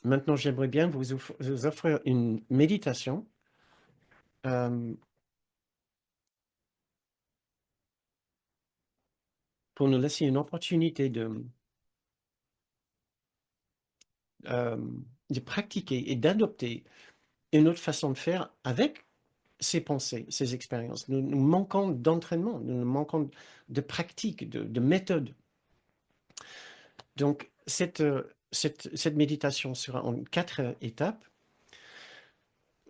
Maintenant, j'aimerais bien vous offrir une méditation euh, pour nous laisser une opportunité euh, de pratiquer et d'adopter une autre façon de faire avec ces pensées, ces expériences. Nous manquons d'entraînement, nous manquons de pratique, de méthode. Donc, cette méditation sera en 4 étapes.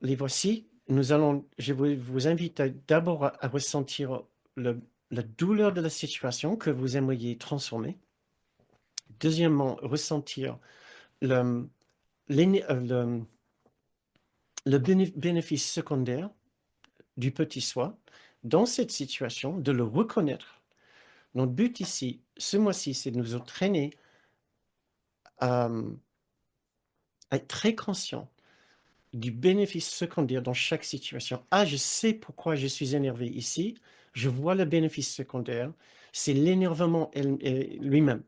Les voici. Je vous invite d'abord à ressentir la douleur de la situation que vous aimeriez transformer. Deuxièmement, ressentir le, le, le bénéfice secondaire du petit soi dans cette situation, de le reconnaître. Notre but ici, ce mois-ci, c'est de nous entraîner à, à être très conscient du bénéfice secondaire dans chaque situation. Ah, je sais pourquoi je suis énervé ici. Je vois le bénéfice secondaire. C'est l'énervement lui-même.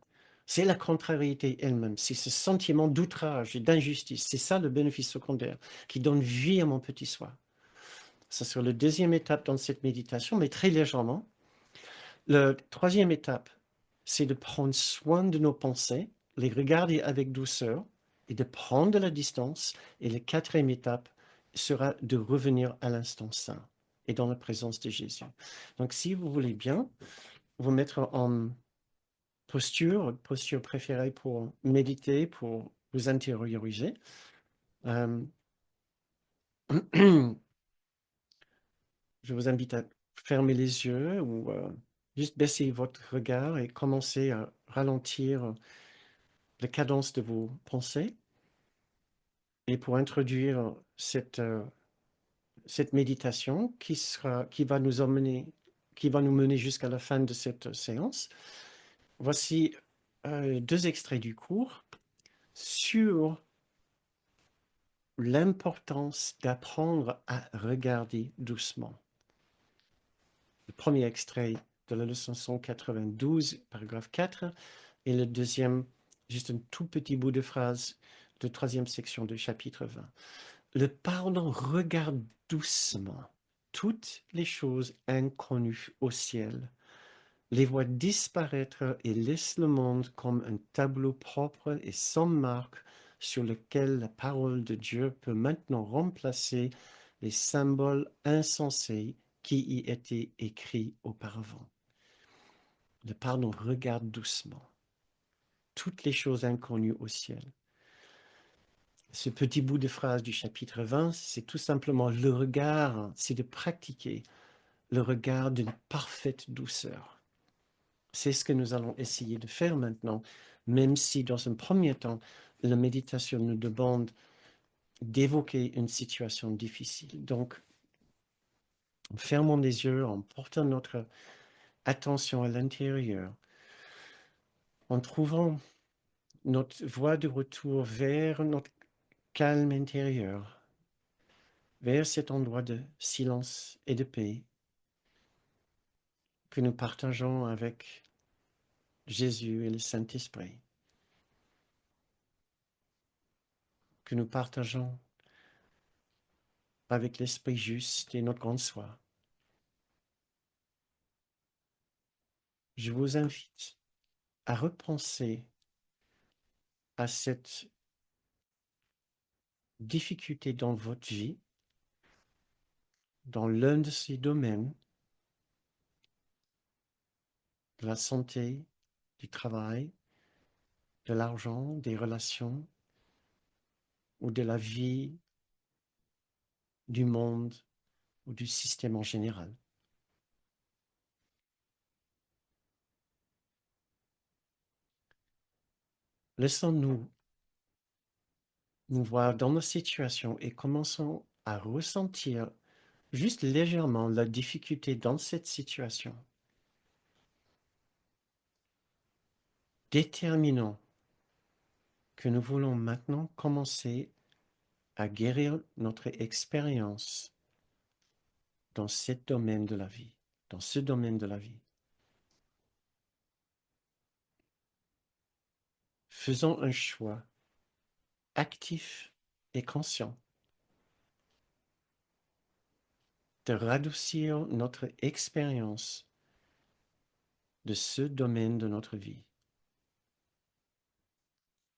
C'est la contrariété elle-même. C'est ce sentiment d'outrage et d'injustice. C'est ça le bénéfice secondaire qui donne vie à mon petit soi. Ça sera la deuxième étape dans cette méditation, mais très légèrement. La troisième étape, c'est de prendre soin de nos pensées, les regarder avec douceur et de prendre de la distance. Et la quatrième étape sera de revenir à l'instant saint et dans la présence de Jésus. Donc, si vous voulez bien, vous mettre en posture préférée pour méditer, pour vous intérioriser. Euh, je vous invite à fermer les yeux ou juste baisser votre regard et commencer à ralentir la cadence de vos pensées. Et pour introduire cette méditation qui va nous mener jusqu'à la fin de cette séance, voici 2 extraits du cours sur l'importance d'apprendre à regarder doucement. Le premier extrait de la leçon 192, paragraphe 4, et le deuxième, juste un tout petit bout de phrase de troisième section du chapitre 20. Le pardon regarde doucement toutes les choses inconnues au ciel, les voit disparaître et laisse le monde comme un tableau propre et sans marque sur lequel la parole de Dieu peut maintenant remplacer les symboles insensés qui y étaient écrits auparavant. Le pardon regarde doucement toutes les choses inconnues au ciel. Ce petit bout de phrase du chapitre 20, c'est tout simplement le regard, c'est de pratiquer le regard d'une parfaite douceur. C'est ce que nous allons essayer de faire maintenant, même si dans un premier temps, la méditation nous demande d'évoquer une situation difficile. Donc, en fermant les yeux, en portant notre attention à l'intérieur, en trouvant notre voie de retour vers notre calme intérieur, vers cet endroit de silence et de paix que nous partageons avec Jésus et le Saint-Esprit, que nous partageons avec l'Esprit juste et notre grande soi. Je vous invite à repenser à cette difficulté dans votre vie, dans l'un de ces domaines, de la santé, du travail, de l'argent, des relations ou de la vie, du monde ou du système en général. Laissons-nous nous voir dans nos situations et commençons à ressentir juste légèrement la difficulté dans cette situation. Déterminons que nous voulons maintenant commencer à guérir notre expérience dans ce domaine de la vie, dans ce domaine de la vie. Faisons un choix actif et conscient de radoucir notre expérience de ce domaine de notre vie.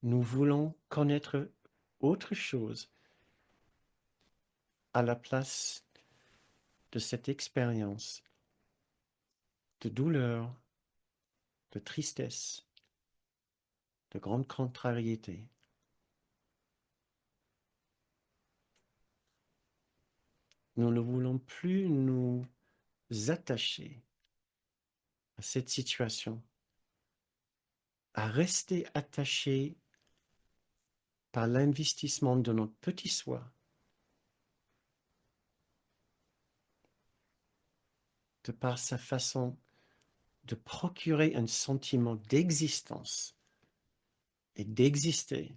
Nous voulons connaître autre chose à la place de cette expérience de douleur, de tristesse, de grande contrariété. Nous ne voulons plus nous attacher à cette situation, à rester attachés par l'investissement de notre petit soi, de par sa façon de procurer un sentiment d'existence et d'exister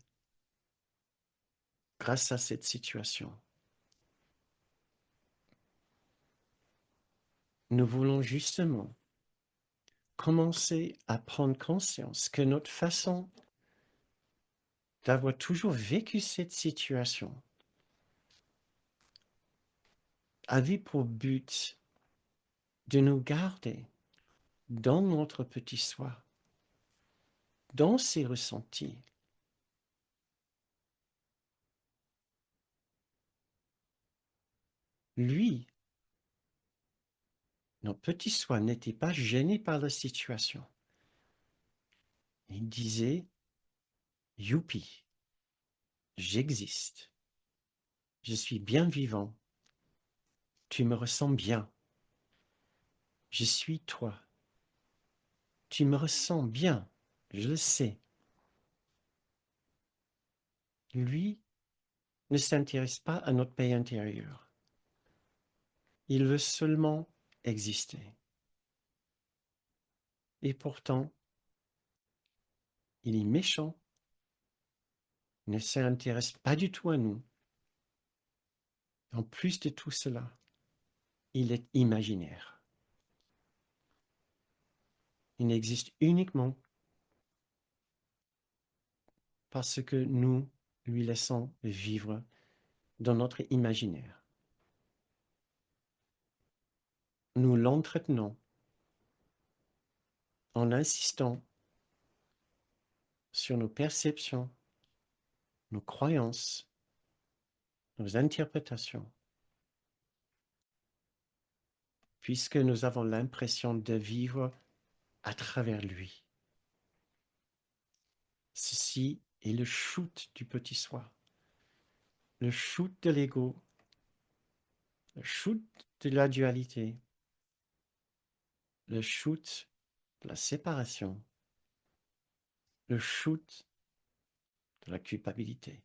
grâce à cette situation. Nous voulons justement commencer à prendre conscience que notre façon d'avoir toujours vécu cette situation avait pour but de nous garder dans notre petit soi, dans ses ressentis. Lui, notre petit soi, n'était pas gêné par la situation. Il disait, youpi, j'existe, je suis bien vivant, tu me ressens bien, je suis toi, tu me ressens bien, je le sais. Lui ne s'intéresse pas à notre paix intérieure. Il veut seulement exister. Et pourtant, il est méchant, ne s'intéresse pas du tout à nous. En plus de tout cela, il est imaginaire. Il n'existe uniquement parce que nous lui laissons vivre dans notre imaginaire. Nous l'entretenons en insistant sur nos perceptions, nos croyances, nos interprétations, puisque nous avons l'impression de vivre à travers lui. Ceci est le shoot du petit soi, le shoot de l'ego, le shoot de la dualité, le shoot de la séparation, le shoot de la culpabilité.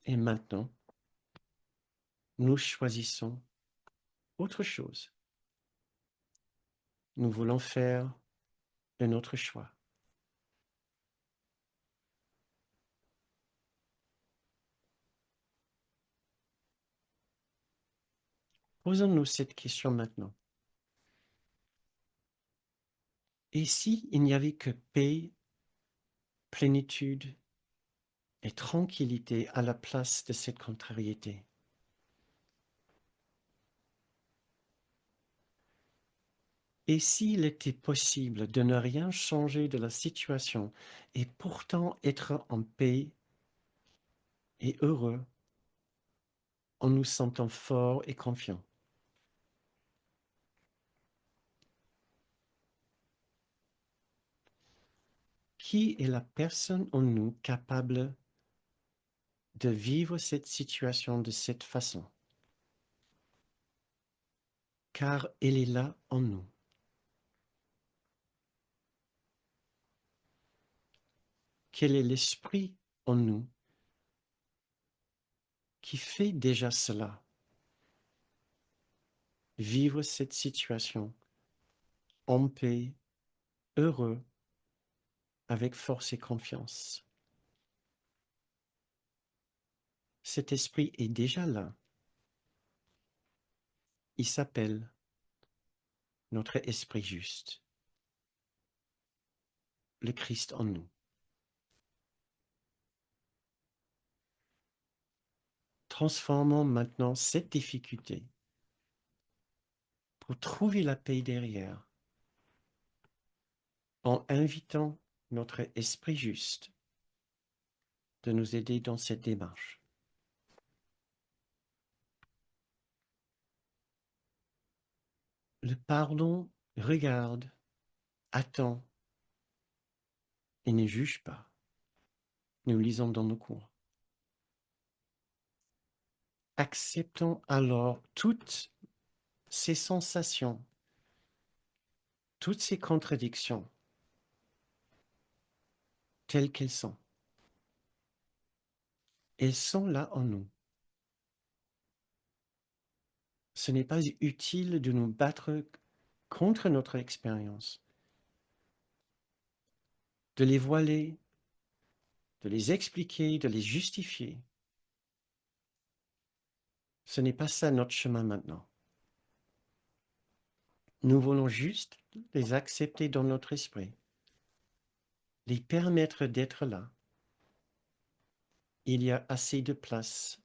Et maintenant, nous choisissons autre chose. Nous voulons faire un autre choix. Posons-nous cette question maintenant. Et si il n'y avait que paix, plénitude et tranquillité à la place de cette contrariété? Et s'il était possible de ne rien changer de la situation et pourtant être en paix et heureux en nous sentant forts et confiants? Qui est la personne en nous capable de vivre cette situation de cette façon? Car elle est là en nous. Quel est l'esprit en nous qui fait déjà cela? Vivre cette situation en paix, heureux, avec force et confiance. Cet esprit est déjà là. Il s'appelle notre esprit juste, le Christ en nous. Transformons maintenant cette difficulté pour trouver la paix derrière, en invitant notre esprit juste de nous aider dans cette démarche. Le pardon regarde, attend et ne juge pas. Nous lisons dans nos cours. Acceptons alors toutes ces sensations, toutes ces contradictions, telles qu'elles sont. Elles sont là en nous. Ce n'est pas utile de nous battre contre notre expérience, de les voiler, de les expliquer, de les justifier. Ce n'est pas ça notre chemin maintenant. Nous voulons juste les accepter dans notre esprit, les permettre d'être là. Il y a assez de place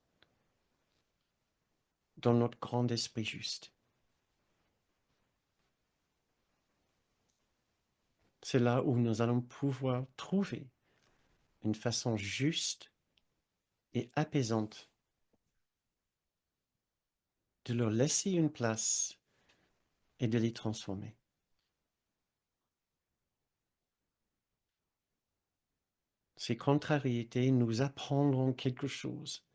dans notre grand esprit juste. C'est là où nous allons pouvoir trouver une façon juste et apaisante de leur laisser une place et de les transformer. Ces contrariétés nous apprendront quelque chose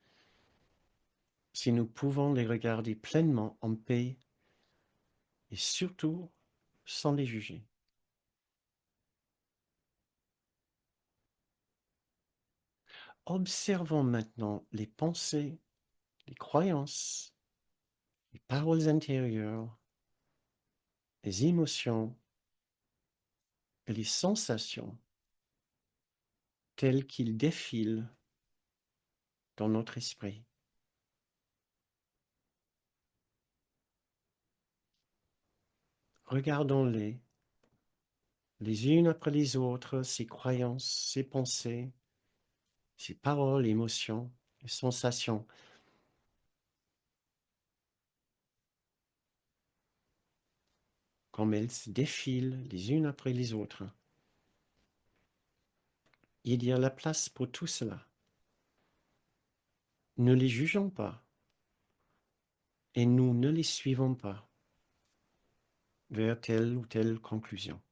si nous pouvons les regarder pleinement en paix et surtout sans les juger. Observons maintenant les pensées, les croyances, les paroles intérieures, les émotions et les sensations telles qu'ils défilent dans notre esprit. Regardons-les, les unes après les autres, ces croyances, ces pensées, ces paroles, émotions et sensations. Comme elles se défilent les unes après les autres. Il y a la place pour tout cela. Ne les jugeons pas et nous ne les suivons pas vers telle ou telle conclusion.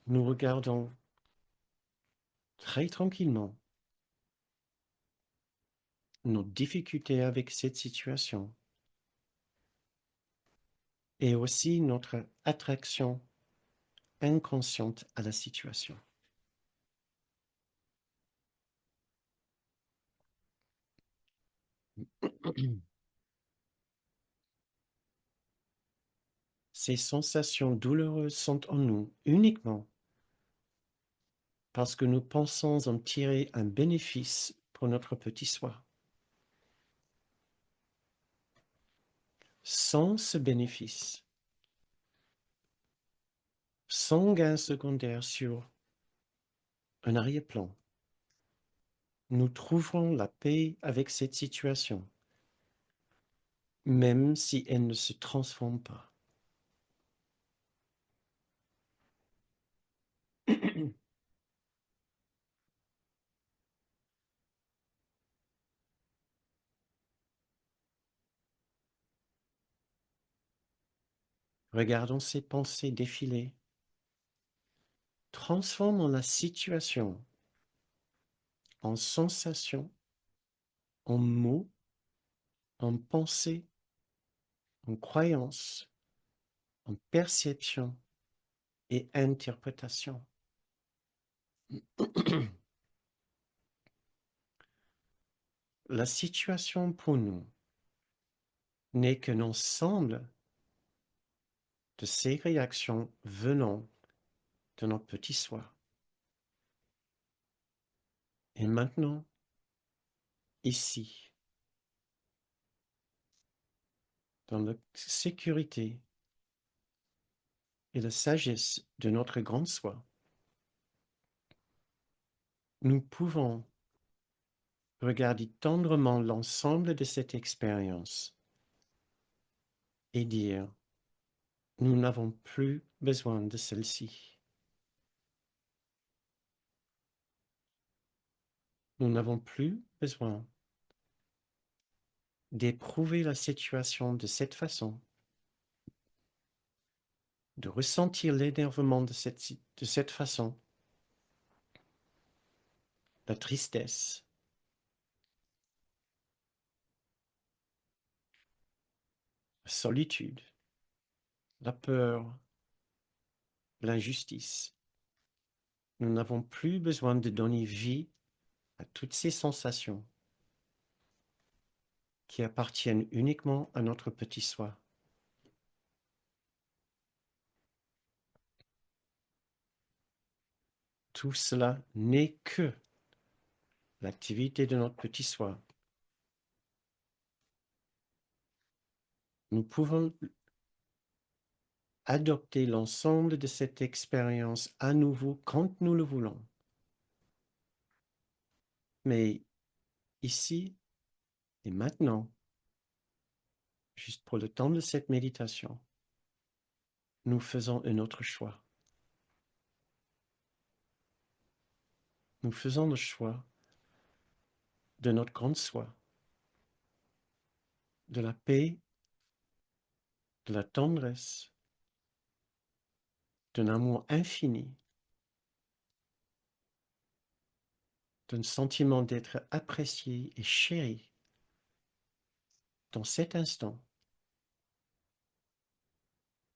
Nous regardons très tranquillement nos difficultés avec cette situation et aussi notre attraction inconsciente à la situation. Ces sensations douloureuses sont en nous uniquement parce que nous pensons en tirer un bénéfice pour notre petit soi. Sans ce bénéfice, sans gain secondaire sur un arrière-plan, nous trouverons la paix avec cette situation, même si elle ne se transforme pas. Regardons ces pensées défiler. Transformons la situation en sensation, en mots, en pensée, en croyance, en perception et interprétation. La situation pour nous n'est qu'un ensemble de ces réactions venant de notre petit soi. Et maintenant, ici, dans la sécurité et la sagesse de notre grande soi, nous pouvons regarder tendrement l'ensemble de cette expérience et dire, nous n'avons plus besoin de celle-ci. Nous n'avons plus besoin d'éprouver la situation de cette façon, de ressentir l'énervement de cette façon, la tristesse, la solitude, la peur, l'injustice. Nous n'avons plus besoin de donner vie à toutes ces sensations qui appartiennent uniquement à notre petit soi. Tout cela n'est que l'activité de notre petit soi. Nous pouvons adopter l'ensemble de cette expérience à nouveau quand nous le voulons. Mais ici et maintenant, juste pour le temps de cette méditation, nous faisons un autre choix. Nous faisons le choix de notre grande soi, de la paix, de la tendresse, d'un amour infini, d'un sentiment d'être apprécié et chéri dans cet instant,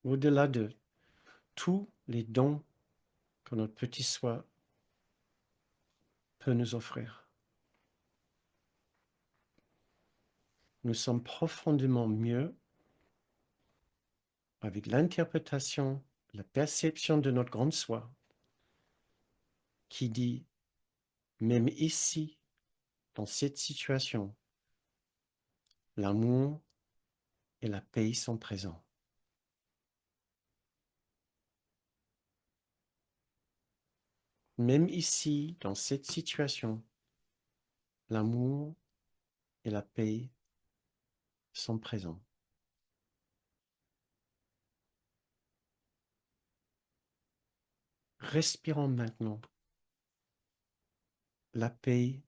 au-delà de tous les dons que notre petit soi peut nous offrir. Nous sommes profondément mieux avec l'interprétation, la perception de notre grande soi qui dit, même ici, dans cette situation, l'amour et la paix sont présents. Même ici, dans cette situation, l'amour et la paix sont présents. Respirons maintenant la paix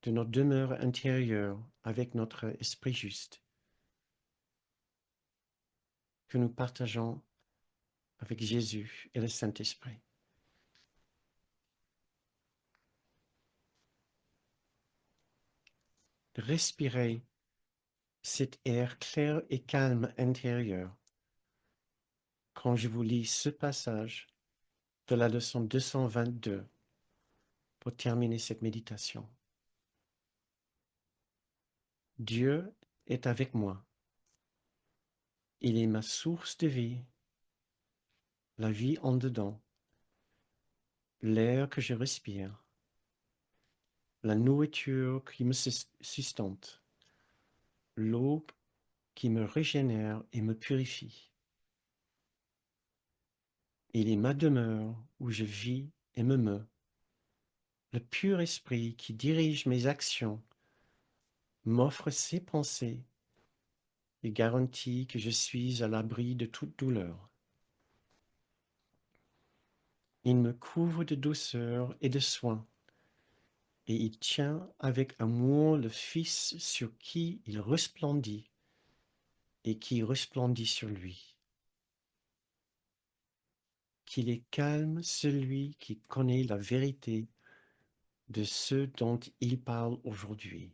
de notre demeure intérieure avec notre esprit juste, que nous partageons avec Jésus et le Saint-Esprit. Respirez cet air clair et calme intérieur quand je vous lis ce passage de la leçon 222 pour terminer cette méditation. Dieu est avec moi. Il est ma source de vie, la vie en dedans, l'air que je respire, la nourriture qui me sustente, l'eau qui me régénère et me purifie. Il est ma demeure où je vis et me meus, le pur esprit qui dirige mes actions, m'offre ses pensées et garantit que je suis à l'abri de toute douleur. Il me couvre de douceur et de soin, et il tient avec amour le Fils sur qui il resplendit et qui resplendit sur lui. Qu'il est calme celui qui connaît la vérité de ce dont il parle aujourd'hui.